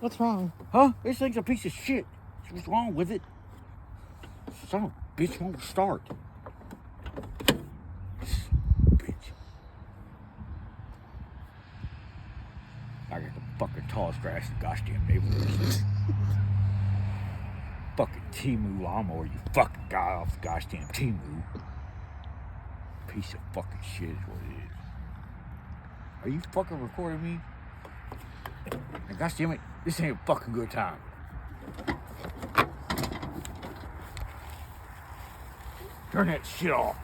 What's wrong? Huh? This thing's a piece of shit. What's wrong with it? Son of a bitch won't start. Bitch. I got the fucking tallest grass in the goddamn neighborhood. Fucking Timu lawnmower, you fucking guy off the goddamn Timu. Piece of fucking shit is what it is. Are you fucking recording me? And goddamn it, this ain't a fucking good time. Turn that shit off.